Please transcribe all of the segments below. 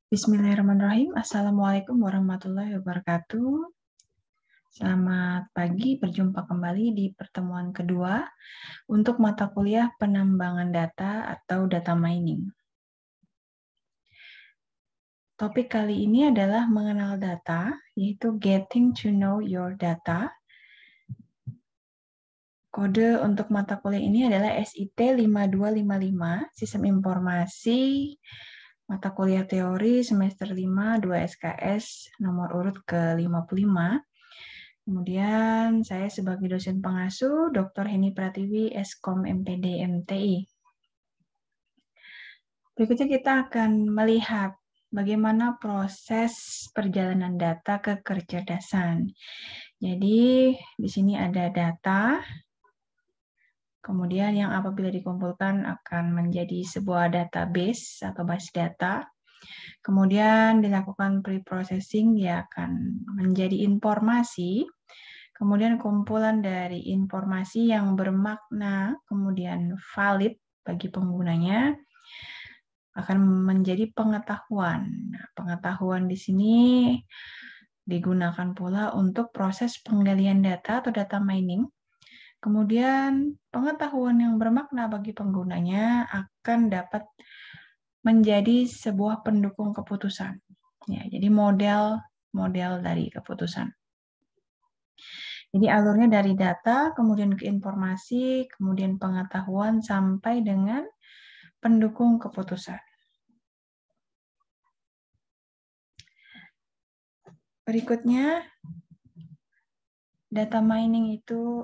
Bismillahirrahmanirrahim. Assalamualaikum warahmatullahi wabarakatuh. Selamat pagi, berjumpa kembali di pertemuan kedua untuk mata kuliah penambangan data atau data mining. Topik kali ini adalah mengenal data, yaitu Getting to Know Your Data. Kode untuk mata kuliah ini adalah SIT 5255, Sistem Informasi, mata kuliah teori semester 5, 2 SKS, nomor urut ke-55. Kemudian saya sebagai dosen pengasuh, Dr. Heni Pratiwi, Eskom MPD MTI. Berikutnya kita akan melihat bagaimana proses perjalanan data ke kecerdasan. Jadi di sini ada data, kemudian yang apabila dikumpulkan akan menjadi sebuah database atau base data. Kemudian dilakukan pre-processing, dia akan menjadi informasi. Kemudian kumpulan dari informasi yang bermakna, kemudian valid bagi penggunanya, akan menjadi pengetahuan. Nah, pengetahuan di sini digunakan pula untuk proses penggalian data atau data mining. Kemudian pengetahuan yang bermakna bagi penggunanya akan dapat menjadi sebuah pendukung keputusan. Ya, jadi model dari keputusan. Jadi alurnya dari data, kemudian ke informasi, kemudian pengetahuan, sampai dengan pendukung keputusan. Berikutnya, data mining itu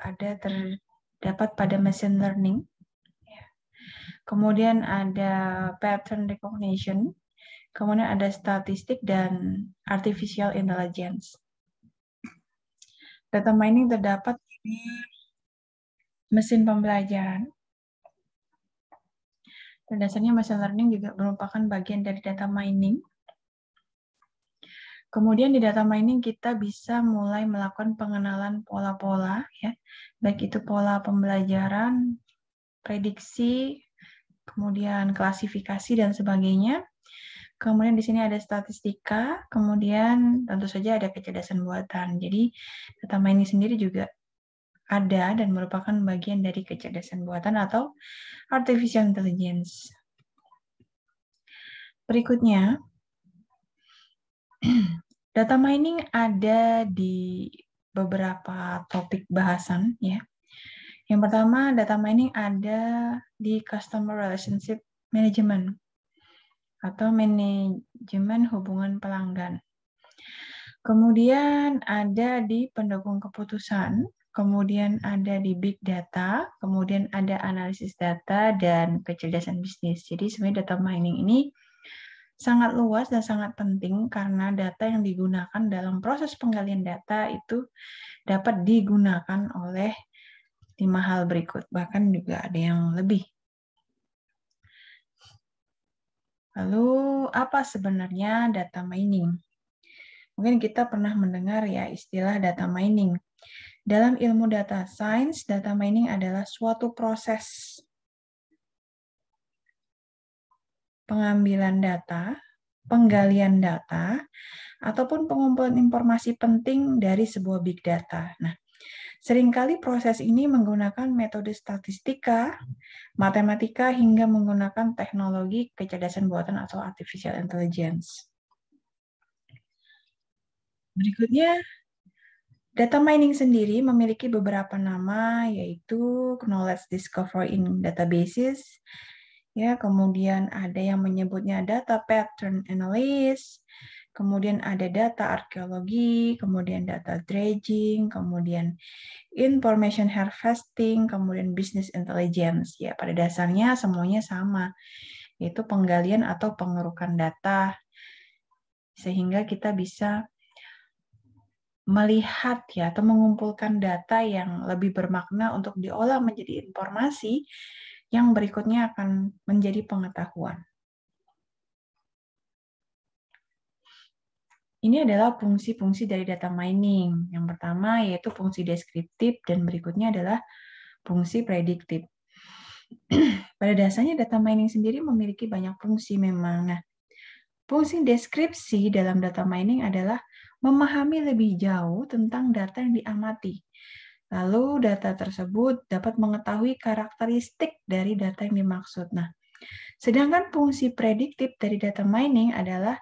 terdapat pada machine learning. Kemudian ada pattern recognition, kemudian ada statistik dan artificial intelligence. Data mining terdapat di mesin pembelajaran. Dan dasarnya machine learning juga merupakan bagian dari data mining. Kemudian di data mining kita bisa mulai melakukan pengenalan pola-pola, ya, baik itu pola pembelajaran, prediksi, kemudian klasifikasi dan sebagainya. Kemudian di sini ada statistika, kemudian tentu saja ada kecerdasan buatan. Jadi data mining sendiri juga ada dan merupakan bagian dari kecerdasan buatan atau artificial intelligence. Berikutnya, data mining ada di beberapa topik bahasan, ya. Yang pertama, data mining ada di Customer Relationship Management atau manajemen hubungan pelanggan. Kemudian ada di pendukung keputusan, kemudian ada di big data, kemudian ada analisis data dan kecerdasan bisnis. Jadi sebenarnya data mining ini sangat luas dan sangat penting karena data yang digunakan dalam proses penggalian data itu dapat digunakan oleh 5 hal berikut, bahkan juga ada yang lebih. Lalu apa sebenarnya data mining? Mungkin kita pernah mendengar ya istilah data mining. Dalam ilmu data science, data mining adalah suatu proses pengambilan data, penggalian data, ataupun pengumpulan informasi penting dari sebuah big data. Nah, seringkali proses ini menggunakan metode statistika, matematika, hingga menggunakan teknologi kecerdasan buatan atau artificial intelligence. Berikutnya, data mining sendiri memiliki beberapa nama, yaitu knowledge discovery in databases, ya, kemudian ada yang menyebutnya data pattern analysis, kemudian ada data arkeologi, kemudian data dredging, kemudian information harvesting, kemudian business intelligence. Ya, pada dasarnya semuanya sama, yaitu penggalian atau pengerukan data, sehingga kita bisa melihat ya atau mengumpulkan data yang lebih bermakna untuk diolah menjadi informasi yang berikutnya akan menjadi pengetahuan. Ini adalah fungsi-fungsi dari data mining. Yang pertama yaitu fungsi deskriptif dan berikutnya adalah fungsi prediktif. Pada dasarnya data mining sendiri memiliki banyak fungsi memang. Nah, Fungsi deskripsi dalam data mining adalah memahami lebih jauh tentang data yang diamati. Lalu data tersebut dapat mengetahui karakteristik dari data yang dimaksud. Nah, sedangkan fungsi prediktif dari data mining adalah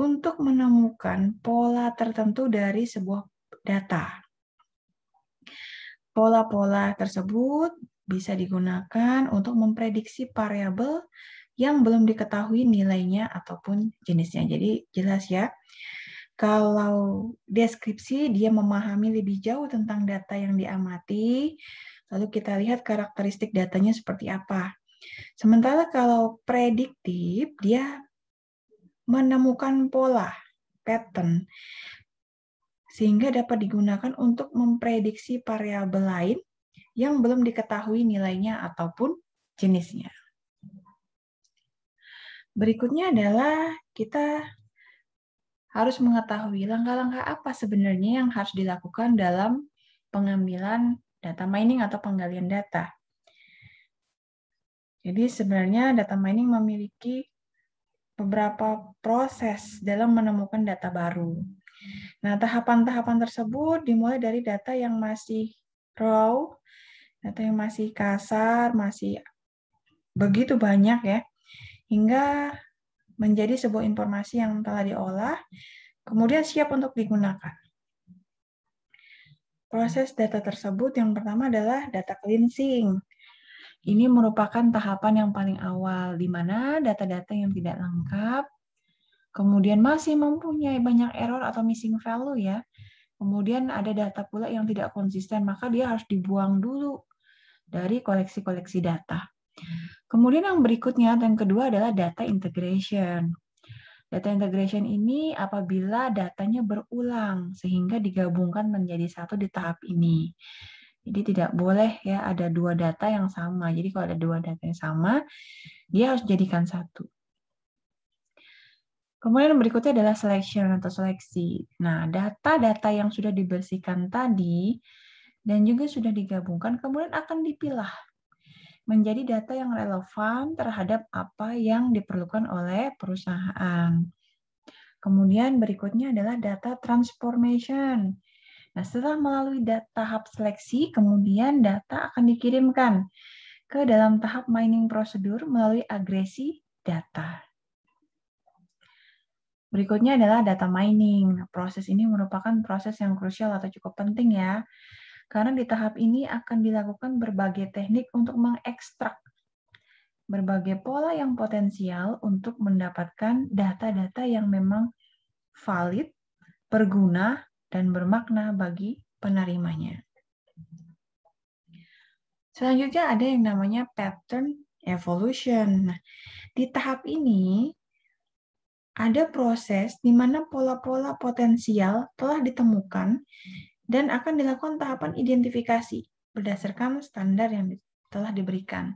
untuk menemukan pola tertentu dari sebuah data. Pola-pola tersebut bisa digunakan untuk memprediksi variabel yang belum diketahui nilainya ataupun jenisnya. Jadi jelas ya, kalau deskripsi dia memahami lebih jauh tentang data yang diamati, lalu kita lihat karakteristik datanya seperti apa. Sementara kalau prediktif, dia menemukan pola, pattern, sehingga dapat digunakan untuk memprediksi variabel lain yang belum diketahui nilainya ataupun jenisnya. Berikutnya adalah kita harus mengetahui langkah-langkah apa sebenarnya yang harus dilakukan dalam pengambilan data mining atau penggalian data. Jadi sebenarnya data mining memiliki beberapa proses dalam menemukan data baru. Nah, tahapan-tahapan tersebut dimulai dari data yang masih raw, data yang masih kasar, masih begitu banyak ya, hingga menjadi sebuah informasi yang telah diolah, kemudian siap untuk digunakan. Proses data tersebut yang pertama adalah data cleansing. Ini merupakan tahapan yang paling awal, di mana data-data yang tidak lengkap, kemudian masih mempunyai banyak error atau missing value ya, kemudian ada data pula yang tidak konsisten, maka dia harus dibuang dulu dari koleksi-koleksi data. Kemudian yang berikutnya, yang kedua adalah data integration. Data integration ini apabila datanya berulang sehingga digabungkan menjadi satu di tahap ini. Jadi tidak boleh ya ada dua data yang sama. Jadi kalau ada dua data yang sama, dia harus jadikan satu. Kemudian berikutnya adalah selection atau seleksi. Nah, data-data yang sudah dibersihkan tadi dan juga sudah digabungkan kemudian akan dipilah menjadi data yang relevan terhadap apa yang diperlukan oleh perusahaan. Kemudian berikutnya adalah data transformation. Nah, setelah melalui tahap seleksi, kemudian data akan dikirimkan ke dalam tahap mining prosedur melalui agresi data. Berikutnya adalah data mining. Proses ini merupakan proses yang krusial atau cukup penting ya, karena di tahap ini akan dilakukan berbagai teknik untuk mengekstrak berbagai pola yang potensial untuk mendapatkan data-data yang memang valid, berguna, dan bermakna bagi penerimanya. Selanjutnya ada yang namanya pattern evolution. Nah, di tahap ini ada proses di mana pola-pola potensial telah ditemukan dan akan dilakukan tahapan identifikasi berdasarkan standar yang telah diberikan.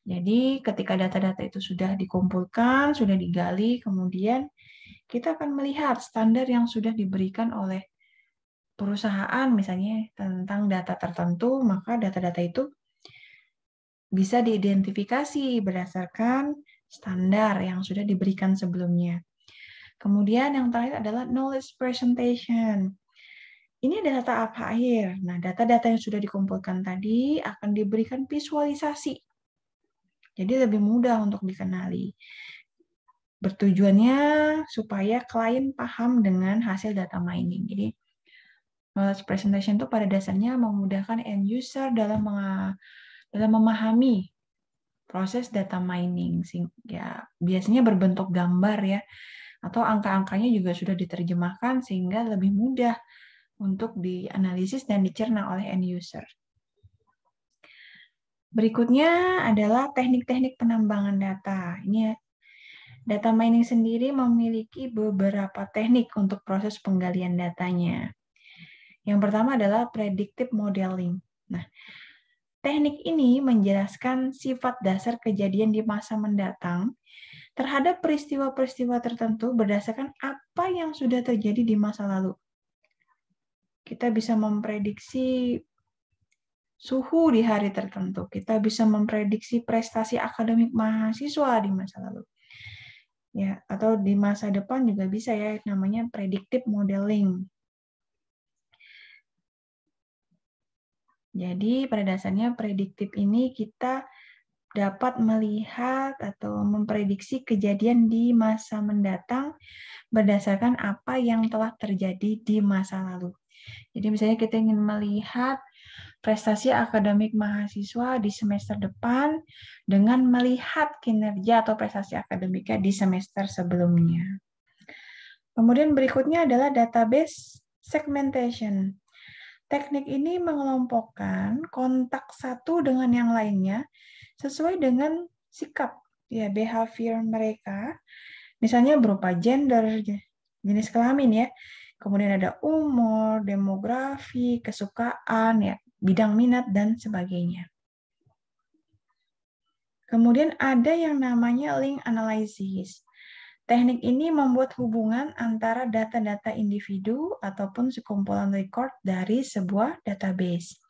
Jadi ketika data-data itu sudah dikumpulkan, sudah digali, kemudian kita akan melihat standar yang sudah diberikan oleh perusahaan misalnya tentang data tertentu, maka data-data itu bisa diidentifikasi berdasarkan standar yang sudah diberikan sebelumnya. Kemudian yang terakhir adalah knowledge presentation. Ini adalah tahap akhir. Nah, data-data yang sudah dikumpulkan tadi akan diberikan visualisasi. Jadi lebih mudah untuk dikenali. Bertujuannya supaya klien paham dengan hasil data mining. Jadi knowledge presentation itu pada dasarnya memudahkan end user dalam memahami proses data mining. Ya, biasanya berbentuk gambar ya, atau angka-angkanya juga sudah diterjemahkan sehingga lebih mudah untuk dianalisis dan dicerna oleh end user. Berikutnya adalah teknik-teknik penambangan data. Ini data mining sendiri memiliki beberapa teknik untuk proses penggalian datanya. Yang pertama adalah predictive modeling. Nah, teknik ini menjelaskan sifat dasar kejadian di masa mendatang terhadap peristiwa-peristiwa tertentu berdasarkan apa yang sudah terjadi di masa lalu. Kita bisa memprediksi suhu di hari tertentu. Kita bisa memprediksi prestasi akademik mahasiswa di masa lalu. Ya, atau di masa depan juga bisa ya, namanya predictive modeling. Jadi pada dasarnya prediktif ini kita dapat melihat atau memprediksi kejadian di masa mendatang berdasarkan apa yang telah terjadi di masa lalu. Jadi misalnya kita ingin melihat prestasi akademik mahasiswa di semester depan dengan melihat kinerja atau prestasi akademiknya di semester sebelumnya. Kemudian berikutnya adalah database segmentation. Teknik ini mengelompokkan kontak satu dengan yang lainnya sesuai dengan sikap, ya, behavior mereka, misalnya berupa gender, jenis kelamin ya, kemudian ada umur, demografi, kesukaan, ya, bidang minat, dan sebagainya. Kemudian ada yang namanya link analysis. Teknik ini membuat hubungan antara data-data individu ataupun sekumpulan record dari sebuah database.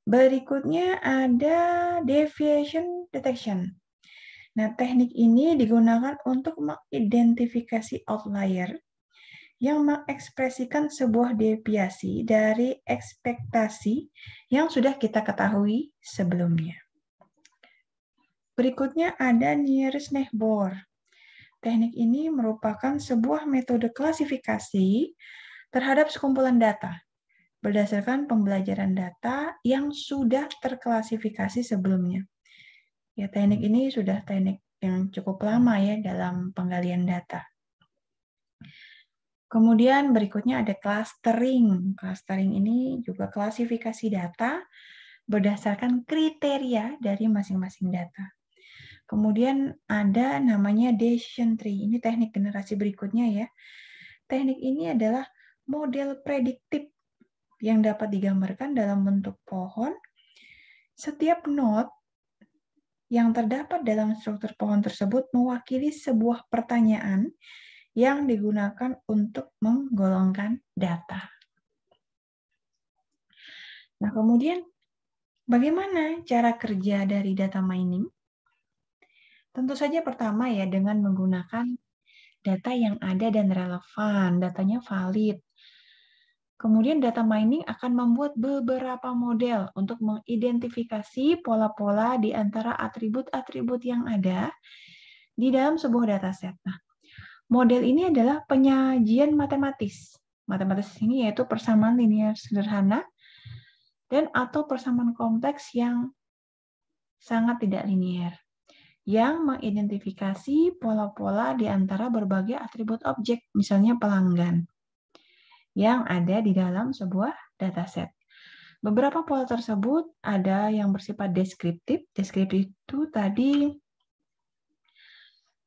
Berikutnya ada deviation detection. Nah, teknik ini digunakan untuk mengidentifikasi outlier yang mengekspresikan sebuah deviasi dari ekspektasi yang sudah kita ketahui sebelumnya. Berikutnya ada nearest neighbor. Teknik ini merupakan sebuah metode klasifikasi terhadap sekumpulan data berdasarkan pembelajaran data yang sudah terklasifikasi sebelumnya. Ya, teknik ini sudah teknik yang cukup lama ya dalam penggalian data. Kemudian berikutnya ada clustering. Clustering ini juga klasifikasi data berdasarkan kriteria dari masing-masing data. Kemudian ada namanya decision tree. Ini teknik generasi berikutnya ya. Teknik ini adalah model prediktif yang dapat digambarkan dalam bentuk pohon. Setiap node yang terdapat dalam struktur pohon tersebut mewakili sebuah pertanyaan yang digunakan untuk menggolongkan data. Nah, kemudian bagaimana cara kerja dari data mining? Tentu saja pertama ya dengan menggunakan data yang ada dan relevan, datanya valid. Kemudian data mining akan membuat beberapa model untuk mengidentifikasi pola-pola di antara atribut-atribut yang ada di dalam sebuah dataset. Nah, model ini adalah penyajian matematis. Matematis ini yaitu persamaan linear sederhana dan atau persamaan kompleks yang sangat tidak linear, yang mengidentifikasi pola-pola di antara berbagai atribut objek, misalnya pelanggan, yang ada di dalam sebuah dataset. Beberapa pola tersebut ada yang bersifat deskriptif. Deskriptif itu tadi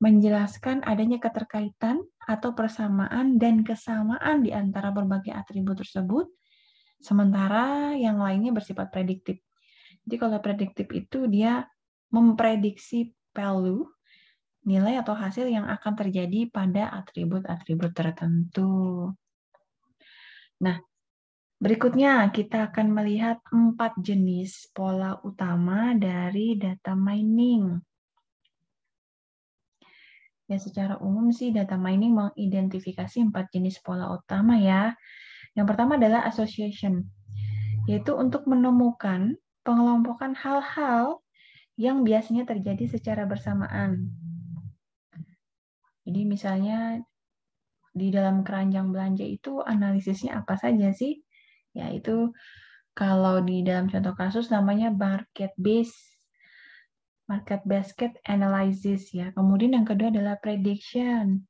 menjelaskan adanya keterkaitan atau persamaan dan kesamaan di antara berbagai atribut tersebut, sementara yang lainnya bersifat prediktif. Jadi kalau prediktif itu dia memprediksi value, nilai atau hasil yang akan terjadi pada atribut-atribut tertentu. Nah, berikutnya kita akan melihat 4 jenis pola utama dari data mining. Ya, secara umum sih data mining mengidentifikasi 4 jenis pola utama ya. Yang pertama adalah association, yaitu untuk menemukan pengelompokan hal-hal yang biasanya terjadi secara bersamaan. Jadi misalnya di dalam keranjang belanja itu analisisnya apa saja sih? Yaitu kalau di dalam contoh kasus namanya market basket analysis ya. Kemudian yang kedua adalah prediction.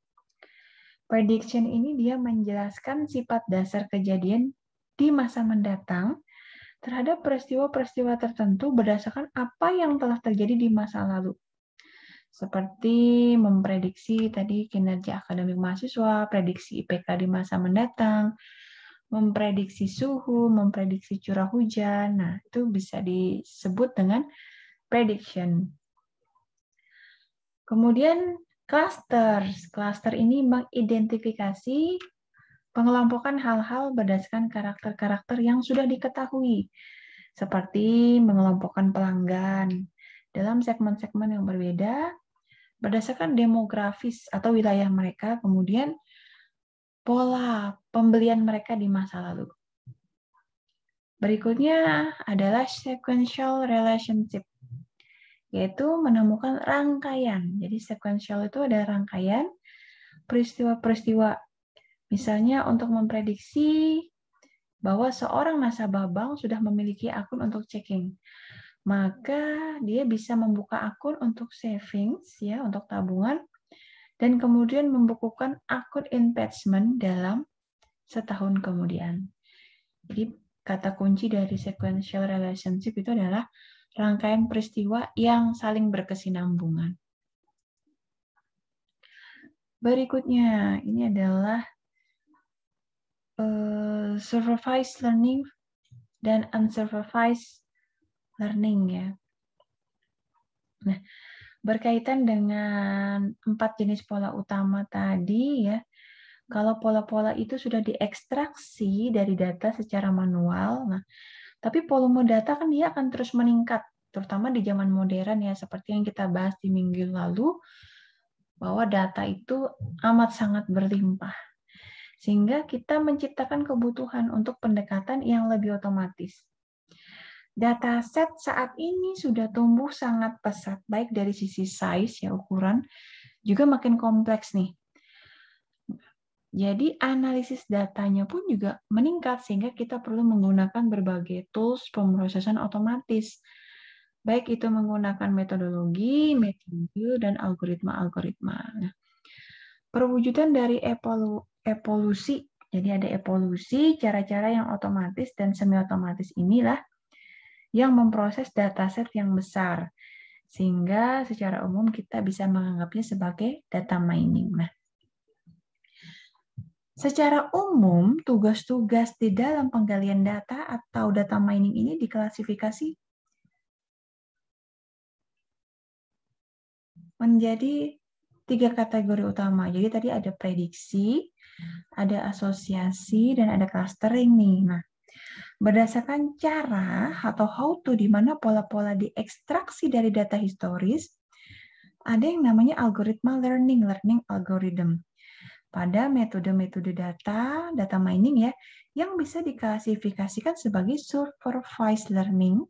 Prediction ini dia menjelaskan sifat dasar kejadian di masa mendatang terhadap peristiwa-peristiwa tertentu berdasarkan apa yang telah terjadi di masa lalu. Seperti memprediksi tadi kinerja akademik mahasiswa, prediksi IPK di masa mendatang, memprediksi suhu, memprediksi curah hujan. Nah, itu bisa disebut dengan prediction. Kemudian cluster ini mengidentifikasi pengelompokan hal-hal berdasarkan karakter-karakter yang sudah diketahui, seperti mengelompokkan pelanggan dalam segmen-segmen yang berbeda, berdasarkan demografis atau wilayah mereka, kemudian pola pembelian mereka di masa lalu. Berikutnya adalah sequential relationship, yaitu menemukan rangkaian. Jadi sequential itu ada rangkaian peristiwa-peristiwa. Misalnya untuk memprediksi bahwa seorang nasabah bank sudah memiliki akun untuk checking, maka dia bisa membuka akun untuk savings, ya, untuk tabungan, dan kemudian membukukan akun investment dalam setahun kemudian. Jadi kata kunci dari sequential relationship itu adalah rangkaian peristiwa yang saling berkesinambungan. Berikutnya, ini adalah supervised learning dan unsupervised learning, ya. Nah, berkaitan dengan 4 jenis pola utama tadi, ya. Kalau pola-pola itu sudah diekstraksi dari data secara manual, nah, tapi volume data kan dia akan terus meningkat, terutama di zaman modern, ya, seperti yang kita bahas di minggu lalu, bahwa data itu amat sangat berlimpah. Sehingga kita menciptakan kebutuhan untuk pendekatan yang lebih otomatis. Dataset saat ini sudah tumbuh sangat pesat, baik dari sisi size, ya, ukuran, juga makin kompleks nih. Jadi analisis datanya pun juga meningkat, sehingga kita perlu menggunakan berbagai tools pemrosesan otomatis. Baik itu menggunakan metode, dan algoritma-algoritma. Nah, perwujudan dari evolusi, jadi ada evolusi, cara-cara yang otomatis dan semi-otomatis inilah yang memproses dataset yang besar, sehingga secara umum kita bisa menganggapnya sebagai data mining. Nah, secara umum, tugas-tugas di dalam penggalian data atau data mining ini diklasifikasi menjadi 3 kategori utama. Jadi tadi ada prediksi, ada asosiasi, dan ada clustering nih. Nah, berdasarkan cara atau how to di mana pola-pola diekstraksi dari data historis, ada yang namanya algoritma learning algorithm. Pada metode-metode data mining, ya, yang bisa diklasifikasikan sebagai supervised learning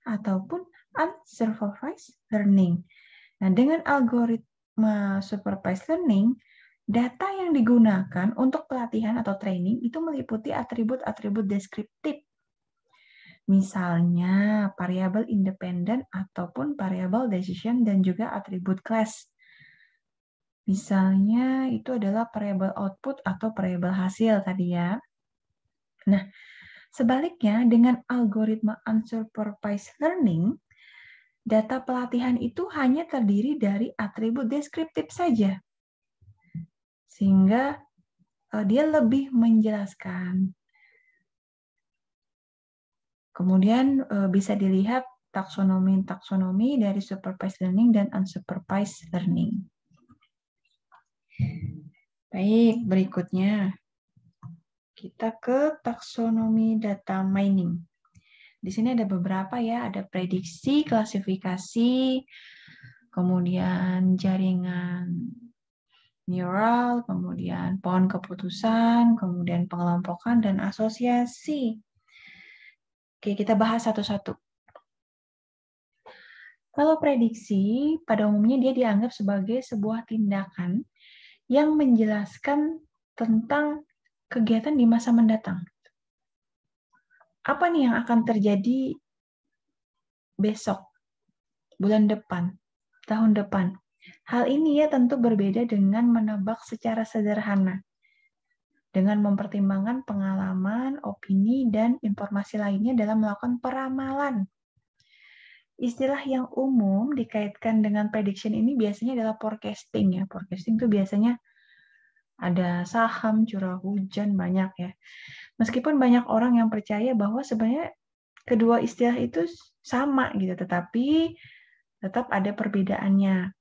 ataupun unsupervised learning. Nah, dengan algoritma supervised learning, data yang digunakan untuk pelatihan atau training itu meliputi atribut-atribut deskriptif. Misalnya, variabel independen ataupun variabel decision dan juga atribut class. Misalnya, itu adalah variabel output atau variabel hasil tadi, ya. Nah, sebaliknya dengan algoritma unsupervised learning, data pelatihan itu hanya terdiri dari atribut deskriptif saja. Sehingga dia lebih menjelaskan. Kemudian bisa dilihat taksonomi dari supervised learning dan unsupervised learning. Baik, berikutnya kita ke taksonomi data mining. Di sini ada beberapa, ya, ada prediksi, klasifikasi, kemudian jaringan neural, kemudian pohon keputusan, kemudian pengelompokan, dan asosiasi. Oke, kita bahas satu-satu. Kalau prediksi, pada umumnya dia dianggap sebagai sebuah tindakan yang menjelaskan tentang kegiatan di masa mendatang. Apa nih yang akan terjadi besok, bulan depan, tahun depan? Hal ini, ya, tentu berbeda dengan menebak secara sederhana, dengan mempertimbangkan pengalaman, opini, dan informasi lainnya dalam melakukan peramalan. Istilah yang umum dikaitkan dengan prediction ini biasanya adalah forecasting, ya. Forecasting itu biasanya ada saham, curah hujan, banyak, ya. Meskipun banyak orang yang percaya bahwa sebenarnya kedua istilah itu sama gitu, tetapi tetap ada perbedaannya.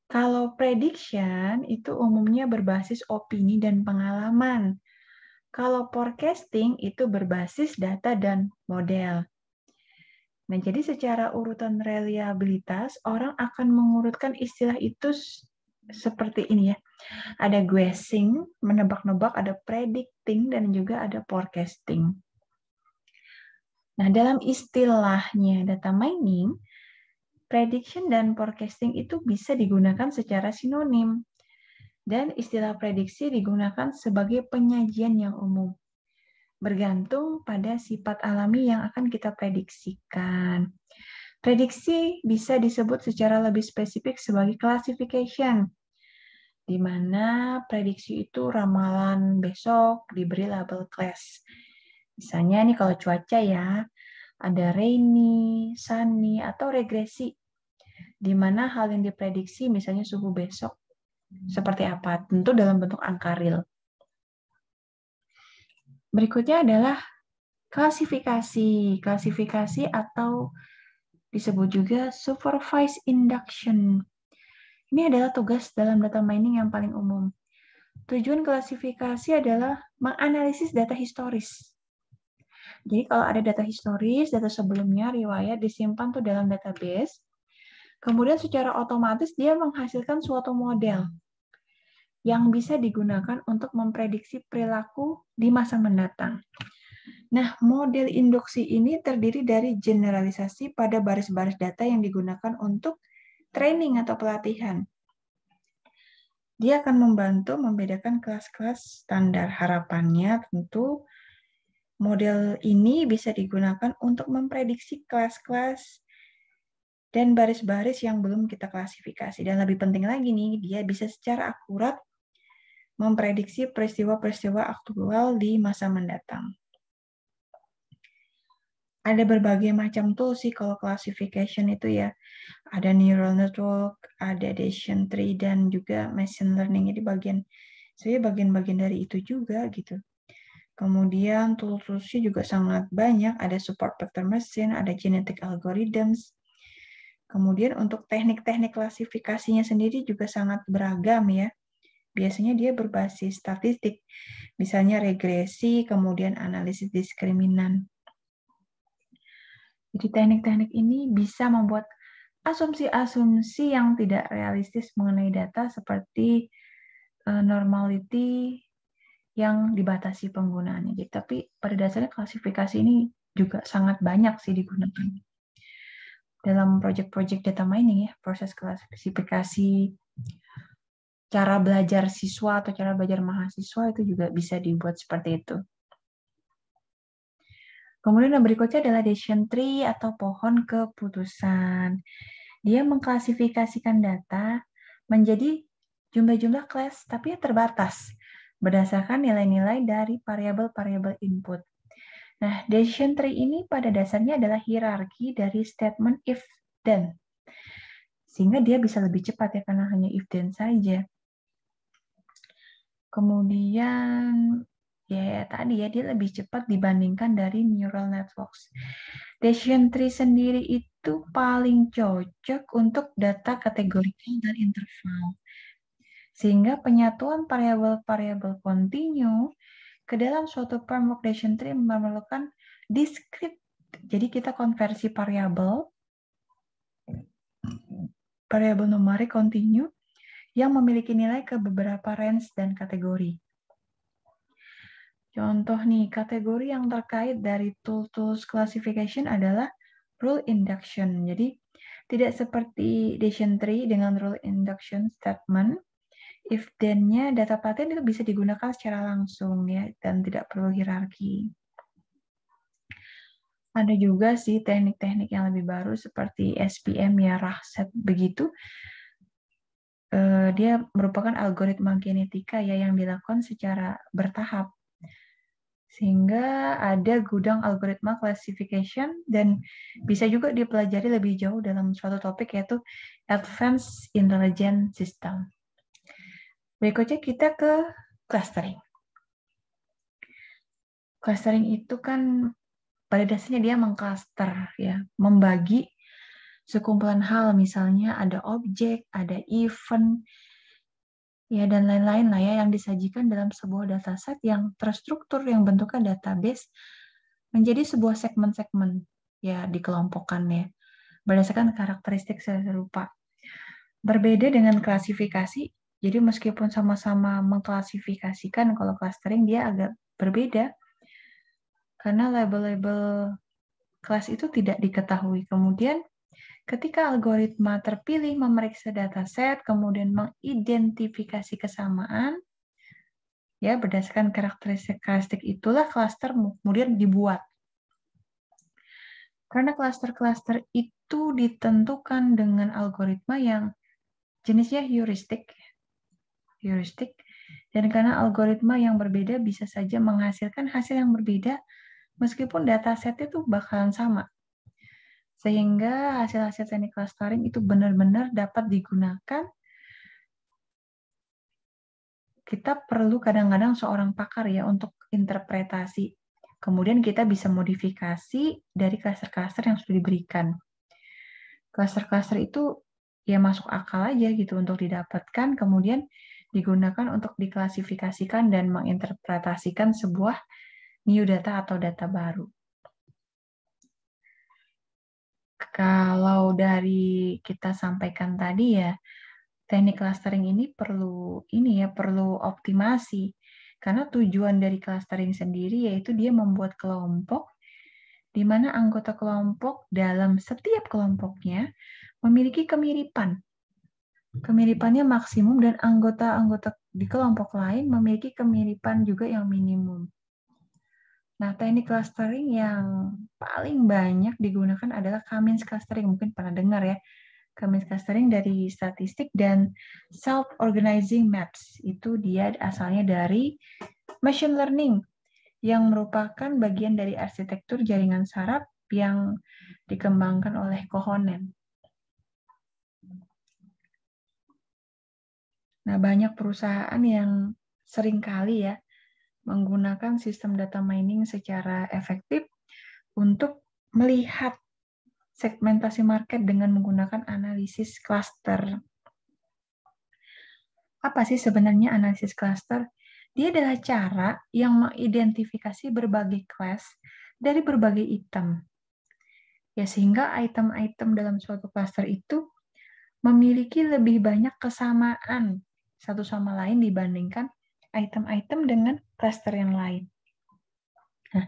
Kalau prediction itu umumnya berbasis opini dan pengalaman. Kalau forecasting itu berbasis data dan model. Nah, jadi secara urutan reliabilitas, orang akan mengurutkan istilah itu seperti ini ya. Ada guessing, menebak-nebak, ada predicting, dan juga ada forecasting. Nah, dalam istilahnya data mining, prediction dan forecasting itu bisa digunakan secara sinonim. Dan istilah prediksi digunakan sebagai penyajian yang umum, bergantung pada sifat alami yang akan kita prediksikan. Prediksi bisa disebut secara lebih spesifik sebagai classification, di mana prediksi itu ramalan besok diberi label class. Misalnya nih kalau cuaca ya, ada rainy, sunny, atau regresi, di mana hal yang diprediksi misalnya suhu besok seperti apa, tentu dalam bentuk angka real. Berikutnya adalah klasifikasi. Klasifikasi atau disebut juga supervised induction. Ini adalah tugas dalam data mining yang paling umum. Tujuan klasifikasi adalah menganalisis data historis. Jadi kalau ada data historis, data sebelumnya, riwayat disimpan tuh dalam database, kemudian secara otomatis dia menghasilkan suatu model yang bisa digunakan untuk memprediksi perilaku di masa mendatang. Nah, model induksi ini terdiri dari generalisasi pada baris-baris data yang digunakan untuk training atau pelatihan. Dia akan membantu membedakan kelas-kelas standar. Harapannya tentu model ini bisa digunakan untuk memprediksi kelas-kelas dan baris-baris yang belum kita klasifikasi. Dan lebih penting lagi nih, dia bisa secara akurat memprediksi peristiwa-peristiwa aktual di masa mendatang. Ada berbagai macam tool sih kalau classification itu ya. Ada neural network, ada decision tree, dan juga machine learning. Jadi bagian-bagian dari itu juga gitu. Kemudian tools-toolsnya juga sangat banyak. Ada support vector machine, ada genetic algorithms. Kemudian untuk teknik-teknik klasifikasinya sendiri juga sangat beragam ya. Biasanya dia berbasis statistik, misalnya regresi, kemudian analisis diskriminan. Jadi teknik-teknik ini bisa membuat asumsi-asumsi yang tidak realistis mengenai data seperti normality yang dibatasi penggunaannya. Jadi, tapi pada dasarnya klasifikasi ini juga sangat banyak sih digunakan. Dalam project-project data mining ya, proses klasifikasi, cara belajar siswa atau cara belajar mahasiswa itu juga bisa dibuat seperti itu. Kemudian yang berikutnya adalah decision tree atau pohon keputusan. Dia mengklasifikasikan data menjadi jumlah-jumlah kelas, tapi terbatas berdasarkan nilai-nilai dari variabel-variabel input. Nah, decision tree ini pada dasarnya adalah hierarki dari statement if then. Sehingga dia bisa lebih cepat ya, karena hanya if then saja. Kemudian ya tadi ya, dia lebih cepat dibandingkan dari neural networks. Decision tree sendiri itu paling cocok untuk data kategorikal dan interval. Sehingga penyatuan variabel-variabel kontinu ke dalam suatu framework decision tree memerlukan discrete. Jadi kita konversi variabel numerik kontinu yang memiliki nilai ke beberapa range dan kategori. Contoh nih, kategori yang terkait dari tools classification adalah rule induction. Jadi, tidak seperti decision tree dengan rule induction statement, if then-nya data pattern itu bisa digunakan secara langsung ya, dan tidak perlu hierarki. Ada juga sih teknik-teknik yang lebih baru seperti SPM ya, Rahset begitu. Dia merupakan algoritma genetika ya yang dilakukan secara bertahap. Sehingga ada gudang algoritma classification dan bisa juga dipelajari lebih jauh dalam suatu topik yaitu Advanced Intelligent System. Berikutnya kita ke clustering. Clustering itu kan pada dasarnya dia mengcluster ya, membagi sekumpulan hal, misalnya ada objek, ada event, ya dan lain-lain lah ya yang disajikan dalam sebuah dataset yang terstruktur yang bentuknya database menjadi sebuah segmen-segmen ya dikelompokkan ya berdasarkan karakteristik sel serupa. Berbeda dengan klasifikasi, jadi meskipun sama-sama mengklasifikasikan, kalau clustering dia agak berbeda karena label-label kelas itu tidak diketahui. Kemudian ketika algoritma terpilih memeriksa dataset, kemudian mengidentifikasi kesamaan, ya berdasarkan karakteristik itulah klaster kemudian dibuat. Karena klaster-klaster itu ditentukan dengan algoritma yang jenisnya heuristik, dan karena algoritma yang berbeda bisa saja menghasilkan hasil yang berbeda meskipun dataset itu bakalan sama. Sehingga hasil-hasil teknik clustering itu benar-benar dapat digunakan. Kita perlu kadang-kadang seorang pakar ya untuk interpretasi. Kemudian kita bisa modifikasi dari cluster-cluster yang sudah diberikan. Cluster-cluster itu ya masuk akal aja gitu untuk didapatkan, kemudian digunakan untuk diklasifikasikan dan menginterpretasikan sebuah new data atau data baru. Kalau dari kita sampaikan tadi ya, teknik clustering ini perlu optimasi. Karena tujuan dari clustering sendiri yaitu dia membuat kelompok di mana anggota kelompok dalam setiap kelompoknya memiliki kemiripan. Kemiripannya maksimum dan anggota-anggota di kelompok lain memiliki kemiripan juga yang minimum. Nah, teknik clustering yang paling banyak digunakan adalah Cummins clustering. Mungkin pernah dengar ya. Cummins clustering dari statistik dan self-organizing maps. Itu dia asalnya dari machine learning yang merupakan bagian dari arsitektur jaringan saraf yang dikembangkan oleh Kohonen. Nah, banyak perusahaan yang seringkali ya menggunakan sistem data mining secara efektif untuk melihat segmentasi market dengan menggunakan analisis cluster. Apa sih sebenarnya analisis cluster? Dia adalah cara yang mengidentifikasi berbagai kelas dari berbagai item. Ya, sehingga item-item dalam suatu cluster itu memiliki lebih banyak kesamaan satu sama lain dibandingkan item-item dengan cluster yang lain. Nah,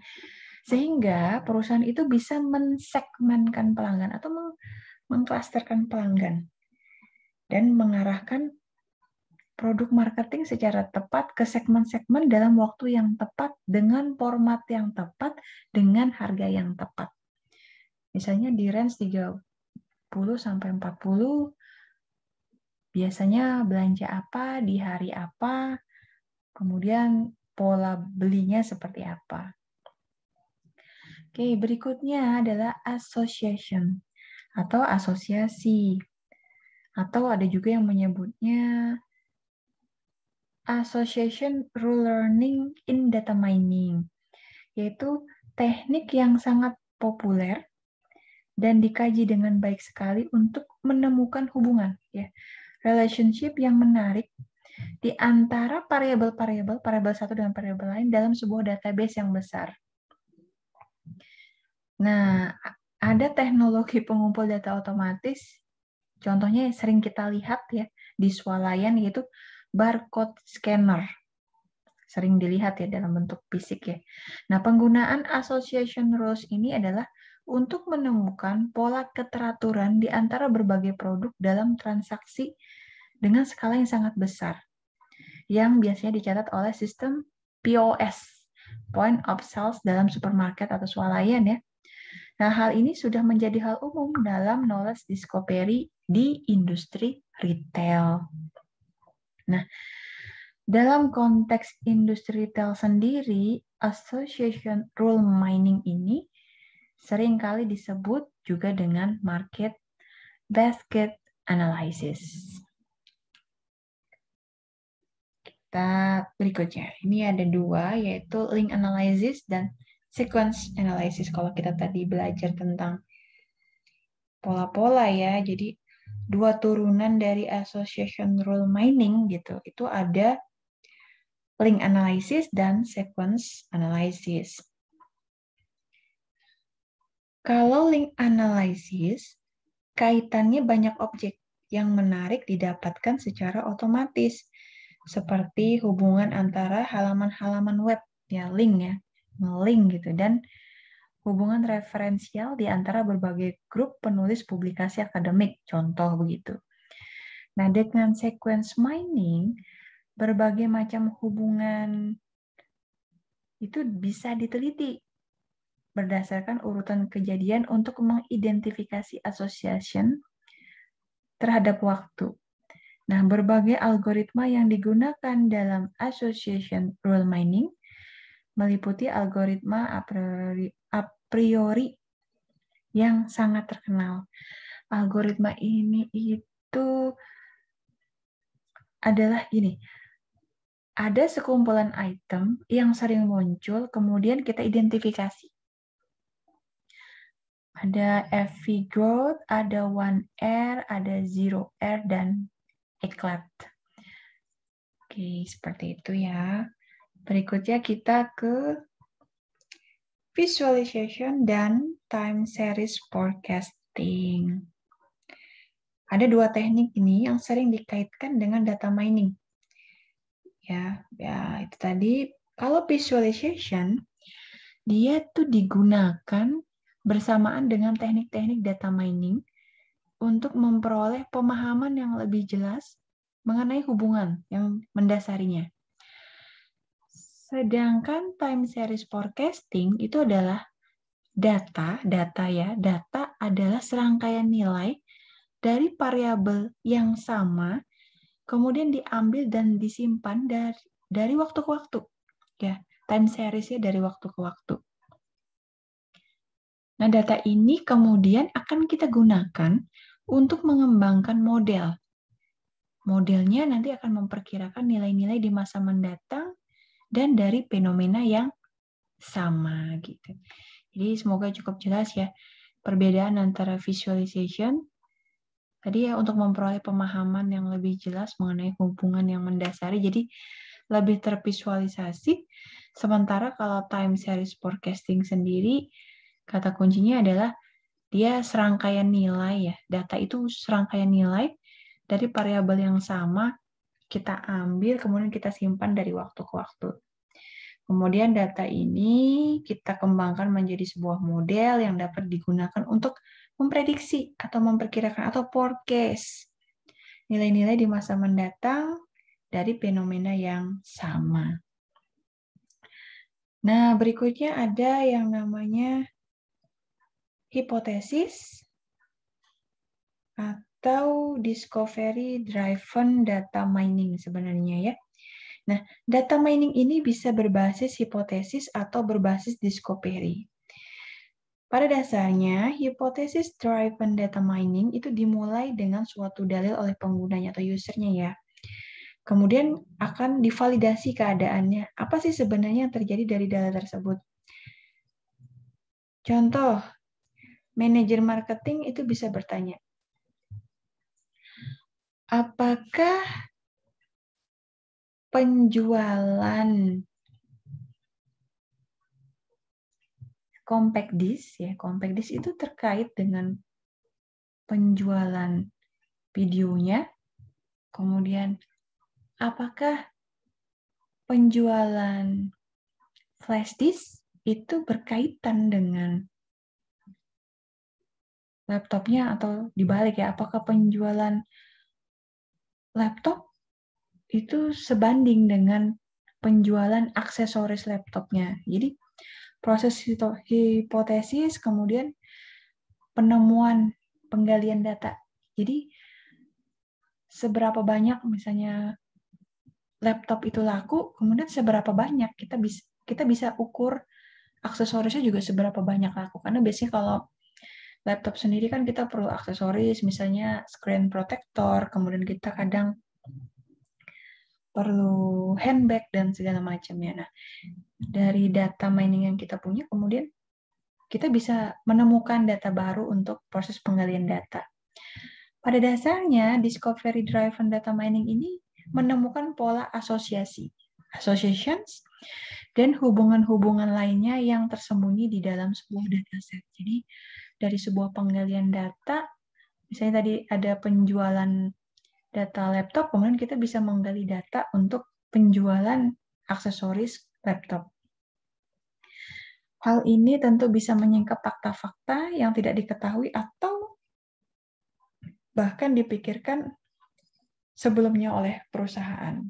sehingga perusahaan itu bisa mensegmenkan pelanggan atau mengklasterkan pelanggan dan mengarahkan produk marketing secara tepat ke segmen-segmen dalam waktu yang tepat dengan format yang tepat dengan harga yang tepat. Misalnya di range 30 sampai 40 biasanya belanja apa di hari apa, kemudian pola belinya seperti apa. Oke, berikutnya adalah association atau asosiasi. Atau ada juga yang menyebutnya association rule learning in data mining, yaitu teknik yang sangat populer dan dikaji dengan baik sekali untuk menemukan hubungan, ya, relationship yang menarik di antara variabel satu dengan variabel lain dalam sebuah database yang besar. Nah, ada teknologi pengumpul data otomatis, contohnya yang sering kita lihat ya di swalayan yaitu barcode scanner. Sering dilihat ya dalam bentuk fisik ya. Nah, penggunaan association rules ini adalah untuk menemukan pola keteraturan di antara berbagai produk dalam transaksi dengan skala yang sangat besar, yang biasanya dicatat oleh sistem POS, Point of Sales dalam supermarket atau swalayan ya. Nah, hal ini sudah menjadi hal umum dalam knowledge discovery di industri retail. Nah, dalam konteks industri retail sendiri, association rule mining ini seringkali disebut juga dengan market basket analysis. Kita berikutnya, ini ada dua, yaitu link analysis dan sequence analysis. Kalau kita tadi belajar tentang pola-pola ya, jadi dua turunan dari association rule mining gitu. Itu ada link analysis dan sequence analysis. Kalau link analysis, kaitannya banyak objek yang menarik didapatkan secara otomatis, seperti hubungan antara halaman-halaman web, ya link ya, nge-link gitu, dan hubungan referensial di antara berbagai grup penulis publikasi akademik, contoh begitu. Nah, dengan sequence mining, berbagai macam hubungan itu bisa diteliti berdasarkan urutan kejadian untuk mengidentifikasi association terhadap waktu. Nah, berbagai algoritma yang digunakan dalam association rule mining meliputi algoritma a priori yang sangat terkenal. Algoritma ini itu adalah gini, ada sekumpulan item yang sering muncul, kemudian kita identifikasi. Ada FV growth, ada 1R, ada 0R, dan eclipse. Oke, seperti itu ya. Berikutnya kita ke visualization dan time series forecasting. Ada dua teknik ini yang sering dikaitkan dengan data mining. Ya, itu tadi. Kalau visualization, dia tuh digunakan bersamaan dengan teknik-teknik data mining untuk memperoleh pemahaman yang lebih jelas mengenai hubungan yang mendasarinya. Sedangkan time series forecasting itu adalah data adalah serangkaian nilai dari variabel yang sama, kemudian diambil dan disimpan dari waktu ke waktu. Ya, time series-nya dari waktu ke waktu. Nah, data ini kemudian akan kita gunakan untuk mengembangkan model. Modelnya nanti akan memperkirakan nilai-nilai di masa mendatang dan dari fenomena yang sama gitu. Jadi semoga cukup jelas ya perbedaan antara visualization tadi ya untuk memperoleh pemahaman yang lebih jelas mengenai hubungan yang mendasari. Jadi lebih tervisualisasi. Sementara kalau time series forecasting sendiri kata kuncinya adalah dia serangkaian nilai ya. Data itu serangkaian nilai dari variabel yang sama kita ambil kemudian kita simpan dari waktu ke waktu. Kemudian data ini kita kembangkan menjadi sebuah model yang dapat digunakan untuk memprediksi atau memperkirakan atau forecast nilai-nilai di masa mendatang dari fenomena yang sama. Nah, berikutnya ada yang namanya hipotesis atau discovery driven data mining sebenarnya ya. Nah, data mining ini bisa berbasis hipotesis atau berbasis discovery. Pada dasarnya, hipotesis driven data mining itu dimulai dengan suatu dalil oleh penggunanya atau usernya ya. Kemudian akan divalidasi keadaannya. Apa sih sebenarnya yang terjadi dari dalil tersebut? Contoh, manajer marketing itu bisa bertanya, apakah penjualan compact disc itu terkait dengan penjualan videonya, kemudian apakah penjualan flash disk itu berkaitan dengan laptopnya atau dibalik ya, apakah penjualan laptop itu sebanding dengan penjualan aksesoris laptopnya. Jadi proses hipotesis kemudian penemuan penggalian data. Jadi seberapa banyak misalnya laptop itu laku, kemudian seberapa banyak kita bisa ukur aksesorisnya juga seberapa banyak laku. Karena biasanya kalau laptop sendiri kan kita perlu aksesoris, misalnya screen protector, kemudian kita kadang perlu handbag dan segala macamnya. Nah, dari data mining yang kita punya, kemudian kita bisa menemukan data baru untuk proses penggalian data. Pada dasarnya, discovery driven data mining ini menemukan pola asosiasi associations, dan hubungan-hubungan lainnya yang tersembunyi di dalam sebuah dataset. Jadi dari sebuah penggalian data, misalnya tadi ada penjualan data laptop, kemudian kita bisa menggali data untuk penjualan aksesoris laptop. Hal ini tentu bisa menyingkap fakta-fakta yang tidak diketahui atau bahkan dipikirkan sebelumnya oleh perusahaan.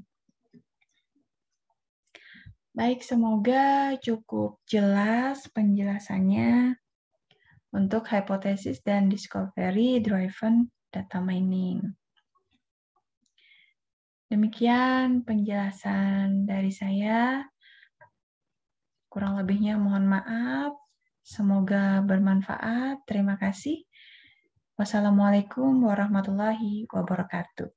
Baik, semoga cukup jelas penjelasannya untuk hipotesis dan discovery driven data mining. Demikian penjelasan dari saya. Kurang lebihnya mohon maaf. Semoga bermanfaat. Terima kasih. Wassalamualaikum warahmatullahi wabarakatuh.